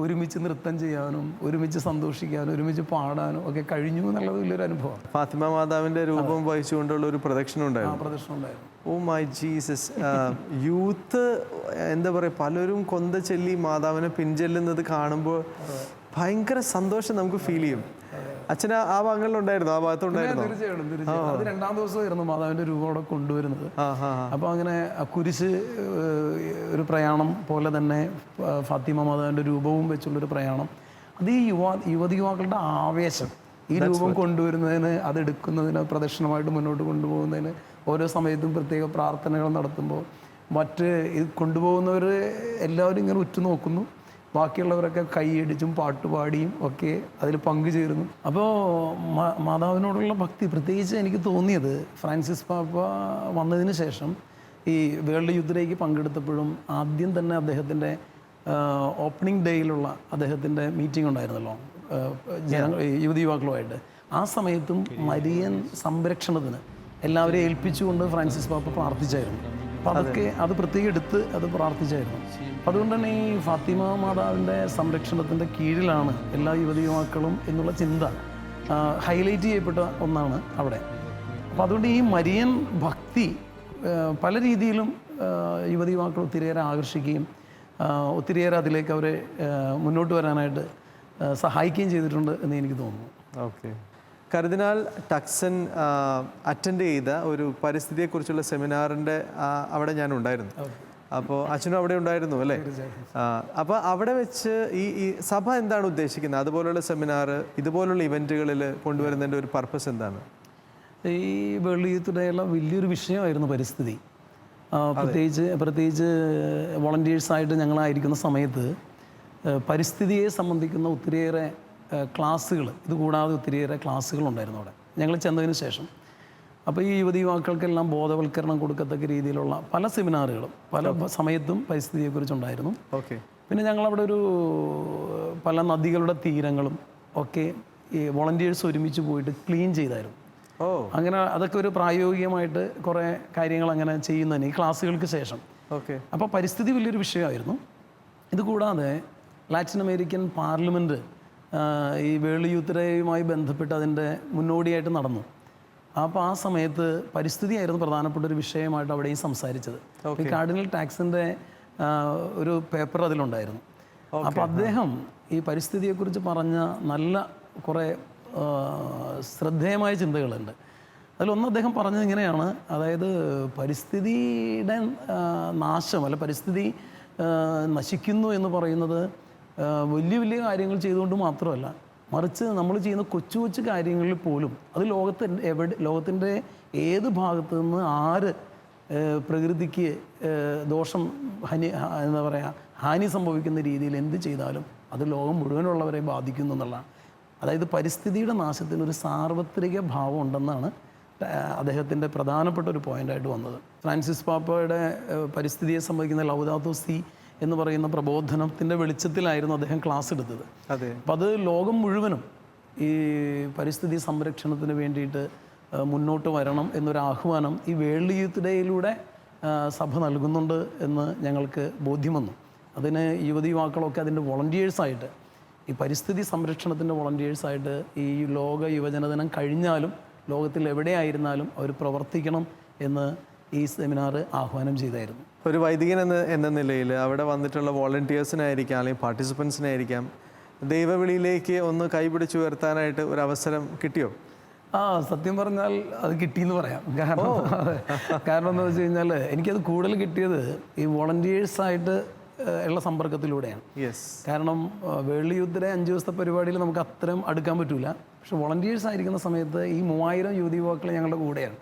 ഒരുമിച്ച് നൃത്തം ചെയ്യാനും ഒരുമിച്ച് സന്തോഷിക്കാനും ഒരുമിച്ച് പാടാനും ഒക്കെ കഴിഞ്ഞു എന്നുള്ളത് വലിയൊരു അനുഭവം. ഫാത്തിമ മാതാവിൻ്റെ രൂപം വഹിച്ചുകൊണ്ടുള്ള ഒരു പ്രദക്ഷിണം ഉണ്ടായിരുന്നു. Oh my Jesus. യൂത്ത് എന്താ പറയുക, പലരും കൊന്ത ചൊല്ലി മാതാവിനെ പിൻചെല്ലുന്നത് കാണുമ്പോൾ ഭയങ്കര സന്തോഷം നമുക്ക് ഫീൽ ചെയ്യും. അച്ഛൻ ആ ഭാഗങ്ങളിലുണ്ടായിരുന്നു, ആ ഭാഗത്തുണ്ടായിരുന്നു. തീർച്ചയായിട്ടും. അത് 2-ാം ദിവസമായിരുന്നു മാതാവിൻ്റെ രൂപം അവിടെ കൊണ്ടുവരുന്നത്. അപ്പോൾ അങ്ങനെ കുരിശ് ഒരു പ്രയാണം പോലെ തന്നെ ഫാത്തിമ മാതാവിൻ്റെ രൂപവും വെച്ചുള്ളൊരു പ്രയാണം. അത് ഈ യുവതിയുവാക്കളുടെ ആവേശം, ഈ രൂപം കൊണ്ടുവരുന്നതിന്, അതെടുക്കുന്നതിന്, പ്രദക്ഷിണമായിട്ട് മുന്നോട്ട് കൊണ്ടുപോകുന്നതിന് ഓരോ സമയത്തും പ്രത്യേക പ്രാർത്ഥനകൾ നടത്തുമ്പോൾ മറ്റ് ഇത് കൊണ്ടുപോകുന്നവർ എല്ലാവരും ഇങ്ങനെ ഉറ്റുനോക്കുന്നു. ബാക്കിയുള്ളവരൊക്കെ കൈയടിച്ചും പാട്ടുപാടിയും ഒക്കെ അതിൽ പങ്കുചേരുന്നു. അപ്പോൾ മാതാവിനോടുള്ള ഭക്തി പ്രത്യേകിച്ച് എനിക്ക് തോന്നിയത് ഫ്രാൻസിസ് പാപ്പ വന്നതിന് ശേഷം ഈ വേൾഡ് യൂത്ത് ഡേക്ക് പങ്കെടുത്തപ്പോഴും ആദ്യം തന്നെ അദ്ദേഹത്തിൻ്റെ ഓപ്പണിംഗ് ഡേയിലുള്ള അദ്ദേഹത്തിൻ്റെ മീറ്റിംഗ് ഉണ്ടായിരുന്നല്ലോ യുവതി യുവാക്കളുമായിട്ട്. ആ സമയത്തും മരിയൻ സംരക്ഷണത്തിന് എല്ലാവരെയും ഏൽപ്പിച്ചുകൊണ്ട് ഫ്രാൻസിസ് പാപ്പ പ്രാർത്ഥിച്ചായിരുന്നു. അപ്പോൾ അതൊക്കെ അത് പ്രത്യേകം എടുത്ത് അത് പ്രാർത്ഥിച്ചായിരുന്നു. അപ്പോൾ അതുകൊണ്ട് തന്നെ ഈ ഫാത്തിമ മാതാവിൻ്റെ സംരക്ഷണത്തിൻ്റെ കീഴിലാണ് എല്ലാ യുവതി യുവാക്കളും എന്നുള്ള ചിന്ത ഹൈലൈറ്റ് ചെയ്യപ്പെട്ട ഒന്നാണ് അവിടെ. അപ്പോൾ അതുകൊണ്ട് ഈ മരിയൻ ഭക്തി പല രീതിയിലും യുവതി യുവാക്കൾ ഒത്തിരിയേറെ ആകർഷിക്കുകയും ഒത്തിരിയേറെ അതിലേക്ക് അവരെ മുന്നോട്ട് വരാനായിട്ട് സഹായിക്കുകയും ചെയ്തിട്ടുണ്ട് എന്ന് എനിക്ക് തോന്നുന്നു. ഓക്കെ. കർദിനാൾ ടക്സൺ അറ്റൻഡ് ചെയ്ത ഒരു പരിസ്ഥിതിയെക്കുറിച്ചുള്ള സെമിനാറിൻ്റെ അവിടെ ഞാൻ ഉണ്ടായിരുന്നു. അപ്പോൾ അച്ഛനും അവിടെ ഉണ്ടായിരുന്നു അല്ലേ? അപ്പോൾ അവിടെ വെച്ച് ഈ സഭ എന്താണ് ഉദ്ദേശിക്കുന്നത്? അതുപോലുള്ള സെമിനാർ, ഇതുപോലുള്ള ഇവൻറ്റുകളിൽ കൊണ്ടുവരുന്നതിൻ്റെ ഒരു പർപ്പസ് എന്താണ്? ഈ വേൾഡ് യൂത്ത് ഡേയുള്ള വലിയൊരു വിഷയമായിരുന്നു പരിസ്ഥിതി. പ്രത്യേകിച്ച് വോളണ്ടിയേഴ്സായിട്ട് ഞങ്ങളായിരിക്കുന്ന സമയത്ത് പരിസ്ഥിതിയെ സംബന്ധിക്കുന്ന ഒത്തിരിയേറെ ക്ലാസ്സുകൾ, ഇതുകൂടാതെ ഒത്തിരിയേറെ ക്ലാസ്സുകളുണ്ടായിരുന്നു അവിടെ ഞങ്ങൾ ചെന്നതിന് ശേഷം. അപ്പോൾ ഈ യുവതി യുവാക്കൾക്കെല്ലാം ബോധവൽക്കരണം കൊടുക്കത്തക്ക രീതിയിലുള്ള പല സെമിനാറുകളും പല സമയത്തും പരിസ്ഥിതിയെക്കുറിച്ചുണ്ടായിരുന്നു. ഓക്കെ. പിന്നെ ഞങ്ങളവിടെ പല നദികളുടെ തീരങ്ങളും ഒക്കെ ഈ വോളണ്ടിയേഴ്സ് ഒരുമിച്ച് പോയിട്ട് ക്ലീൻ ചെയ്തായിരുന്നു. അങ്ങനെ അതൊക്കെ ഒരു പ്രായോഗികമായിട്ട് കുറേ കാര്യങ്ങൾ അങ്ങനെ ചെയ്യുന്നതിന് ഈ ക്ലാസ്സുകൾക്ക് ശേഷം. ഓക്കെ. അപ്പോൾ പരിസ്ഥിതി വലിയൊരു വിഷയമായിരുന്നു. ഇതുകൂടാതെ ലാറ്റിൻ അമേരിക്കൻ പാർലമെൻറ്റ് ഈ വേൾഡ് യൂത്ത് ഡേയുമായി ബന്ധപ്പെട്ട് അതിൻ്റെ മുന്നോടിയായിട്ട് നടന്നു. അപ്പോൾ ആ സമയത്ത് പരിസ്ഥിതിയായിരുന്നു പ്രധാനപ്പെട്ട ഒരു വിഷയമായിട്ട് അവിടെയും സംസാരിച്ചത്. ഈ കാർഡിനൽ ടാക്സിൻ്റെ ഒരു പേപ്പർ അതിലുണ്ടായിരുന്നു. അപ്പോൾ അദ്ദേഹം ഈ പരിസ്ഥിതിയെക്കുറിച്ച് പറഞ്ഞ നല്ല കുറേ ശ്രദ്ധേയമായ ചിന്തകളുണ്ട്. അതിലൊന്ന് അദ്ദേഹം പറഞ്ഞത് ഇങ്ങനെയാണ്, അതായത് പരിസ്ഥിതിയുടെ നാശം അല്ല പരിസ്ഥിതി നശിക്കുന്നു എന്ന് പറയുന്നത് വലിയ വലിയ കാര്യങ്ങൾ ചെയ്തുകൊണ്ട് മാത്രമല്ല, മറിച്ച് നമ്മൾ ചെയ്യുന്ന കൊച്ചു കൊച്ചു കാര്യങ്ങളിൽ പോലും അത് ലോകത്തിൻ്റെ ഏത് ഭാഗത്തു നിന്ന് ആര് പ്രകൃതിക്ക് ദോഷം ഹാനി സംഭവിക്കുന്ന രീതിയിൽ എന്ത് ചെയ്താലും അത് ലോകം മുഴുവനുള്ളവരെ ബാധിക്കുന്നു എന്നുള്ളതാണ്. അതായത് പരിസ്ഥിതിയുടെ നാശത്തിന് ഒരു സാർവത്രിക ഭാവം ഉണ്ടെന്നാണ് അദ്ദേഹത്തിൻ്റെ പ്രധാനപ്പെട്ട ഒരു പോയിൻ്റായിട്ട് വന്നത്. ഫ്രാൻസിസ് പാപ്പയുടെ പരിസ്ഥിതിയെ സംബന്ധിക്കുന്ന ലൗദാത്തോ സി എന്ന് പറയുന്ന പ്രബോധനത്തിൻ്റെ വെളിച്ചത്തിലായിരുന്നു അദ്ദേഹം ക്ലാസ് എടുത്തത്. അതെ. അപ്പം അത് ലോകം മുഴുവനും ഈ പരിസ്ഥിതി സംരക്ഷണത്തിന് വേണ്ടിയിട്ട് മുന്നോട്ട് വരണം എന്നൊരു ആഹ്വാനം ഈ വേൾഡ് യൂത്ത് ഡേയിലൂടെ സഭ നൽകുന്നുണ്ട് എന്ന് ഞങ്ങൾക്ക് ബോധ്യം വന്നു. അതിന് യുവതി യുവാക്കളൊക്കെ അതിൻ്റെ വോളണ്ടിയേഴ്സായിട്ട് ഈ പരിസ്ഥിതി സംരക്ഷണത്തിൻ്റെ വോളണ്ടിയേഴ്സായിട്ട് ഈ ലോക യുവജന ദിനം കഴിഞ്ഞാലും ലോകത്തിൽ എവിടെയായിരുന്നാലും അവർ പ്രവർത്തിക്കണം എന്ന് ഈ സെമിനാർ ആഹ്വാനം ചെയ്തായിരുന്നു. ഒരു വൈദികൻ എന്ന നിലയിൽ അവിടെ വന്നിട്ടുള്ള വോളണ്ടിയേഴ്സിനായിരിക്കാം അല്ലെങ്കിൽ പാർട്ടിസിപ്പൻസിനായിരിക്കാം ദൈവവിളിയിലേക്ക് ഒന്ന് കൈപിടിച്ച് ഉയർത്താനായിട്ട് ഒരു അവസരം കിട്ടിയോ? സത്യം പറഞ്ഞാൽ അത് കിട്ടിയെന്ന് പറയാം. കാരണം എന്താ വെച്ച് കഴിഞ്ഞാൽ എനിക്കത് കൂടുതൽ കിട്ടിയത് ഈ വോളണ്ടിയേഴ്സായിട്ട് ഉള്ള സമ്പർക്കത്തിലൂടെയാണ്. കാരണം വേൾഡ് യൂത്ത് ഡേ 5 ദിവസത്തെ പരിപാടിയിൽ നമുക്ക് അത്രയും അടുക്കാൻ പറ്റൂല. പക്ഷെ വോളണ്ടിയേഴ്സ് ആയിരിക്കുന്ന സമയത്ത് ഈ 3000 യുവതി യുവാക്കൾ ഞങ്ങളുടെ കൂടെയാണ്.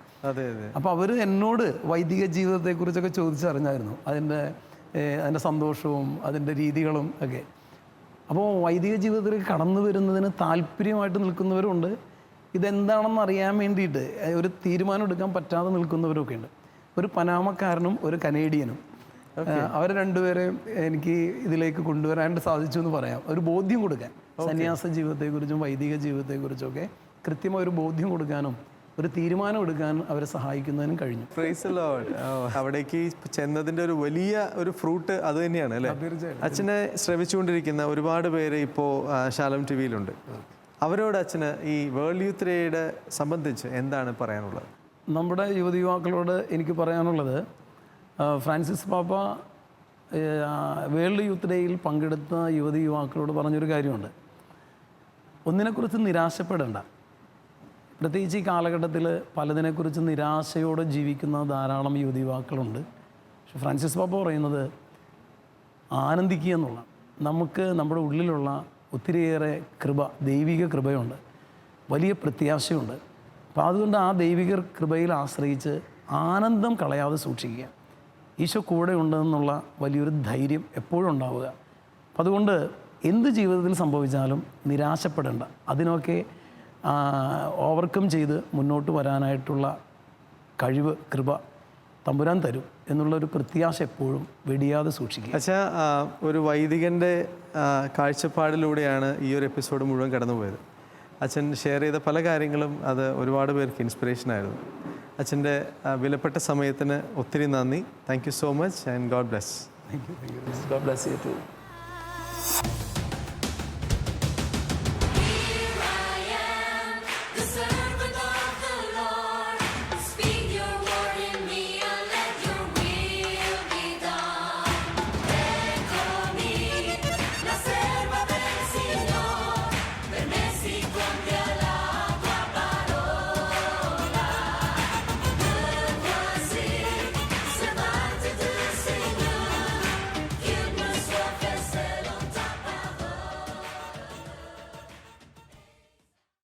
അപ്പോൾ അവർ എന്നോട് വൈദിക ജീവിതത്തെക്കുറിച്ചൊക്കെ ചോദിച്ചറിഞ്ഞായിരുന്നു, അതിൻ്റെ സന്തോഷവും അതിൻ്റെ രീതികളും ഒക്കെ. അപ്പോൾ വൈദിക ജീവിതത്തിലേക്ക് കടന്നു വരുന്നതിന് താല്പര്യമായിട്ട് നിൽക്കുന്നവരുണ്ട്, ഇതെന്താണെന്ന് അറിയാൻ വേണ്ടിയിട്ട് ഒരു തീരുമാനം എടുക്കാൻ പറ്റാതെ നിൽക്കുന്നവരൊക്കെ ഉണ്ട്. ഒരു പനാമക്കാരനും ഒരു കനേഡിയനും, അവർ രണ്ടുപേരെയും എനിക്ക് ഇതിലേക്ക് കൊണ്ടുവരാനായിട്ട് സാധിച്ചു എന്ന് പറയാം. ഒരു ബോധ്യം കൊടുക്കാൻ, സന്യാസ ജീവിതത്തെക്കുറിച്ചും വൈദിക ജീവിതത്തെക്കുറിച്ചൊക്കെ കൃത്യമായ ഒരു ബോധ്യം കൊടുക്കാനും ഒരു തീരുമാനം എടുക്കാൻ അവരെ സഹായിക്കുന്നതിനും കഴിഞ്ഞു. Praise the Lord. അവിടേക്ക് ചെന്നതിൻ്റെ ഒരു വലിയ ഒരു ഫ്രൂട്ട് അത് തന്നെയാണ് അല്ലേ? അച്ഛനെ ശ്രമിച്ചുകൊണ്ടിരിക്കുന്ന ഒരുപാട് പേര് ഇപ്പോൾ ശാലോം ടി വിയിലുണ്ട്. അവരോട് അച്ഛന് ഈ വേൾഡ് യൂത്ത് ഡേയുടെ സംബന്ധിച്ച് എന്താണ് പറയാനുള്ളത്? നമ്മുടെ യുവതി യുവാക്കളോട് എനിക്ക് പറയാനുള്ളത്, ഫ്രാൻസിസ് പാപ്പ വേൾഡ് യൂത്ത് ഡേയിൽ പങ്കെടുത്ത യുവതി യുവാക്കളോട് പറഞ്ഞൊരു കാര്യമുണ്ട്, ഒന്നിനെക്കുറിച്ച് നിരാശപ്പെടേണ്ട. പ്രത്യേകിച്ച് ഈ കാലഘട്ടത്തിൽ പലതിനെക്കുറിച്ച് നിരാശയോടെ ജീവിക്കുന്ന ധാരാളം യുവതി യുവാക്കളുണ്ട്. പക്ഷെ ഫ്രാൻസിസ് പാപ്പ പറയുന്നത് ആനന്ദിക്കുക എന്നുള്ള, നമുക്ക് നമ്മുടെ ഉള്ളിലുള്ള ഒത്തിരിയേറെ കൃപ, ദൈവിക കൃപയുണ്ട്, വലിയ പ്രത്യാശയുണ്ട്. അപ്പോൾ അതുകൊണ്ട് ആ ദൈവിക കൃപയിൽ ആശ്രയിച്ച് ആനന്ദം കളയാതെ സൂക്ഷിക്കുക. ഈശോ കൂടെ ഉണ്ടെന്നുള്ള വലിയൊരു ധൈര്യം എപ്പോഴും ഉണ്ടാവുക. അപ്പം അതുകൊണ്ട് എന്ത് ജീവിതത്തിൽ സംഭവിച്ചാലും നിരാശപ്പെടേണ്ട, അതിനൊക്കെ ഓവർകം ചെയ്ത് മുന്നോട്ട് വരാനായിട്ടുള്ള കഴിവ്, കൃപ തമ്പുരാൻ തരും എന്നുള്ളൊരു പ്രത്യാശ എപ്പോഴും വെടിയാതെ സൂക്ഷിക്കുക. അച്ഛാ, ഒരു വൈദികൻ്റെ കാഴ്ചപ്പാടിലൂടെയാണ് ഈ ഒരു എപ്പിസോഡ് മുഴുവൻ കടന്നുപോയത്. അച്ഛൻ ഷെയർ ചെയ്ത പല കാര്യങ്ങളും അത് ഒരുപാട് പേർക്ക് ഇൻസ്പിറേഷനായിരുന്നു. അച്ഛൻ്റെ വിലപ്പെട്ട സമയത്തിന് ഒത്തിരി നന്ദി. Thank you so much and God bless. Thank you. God bless you to.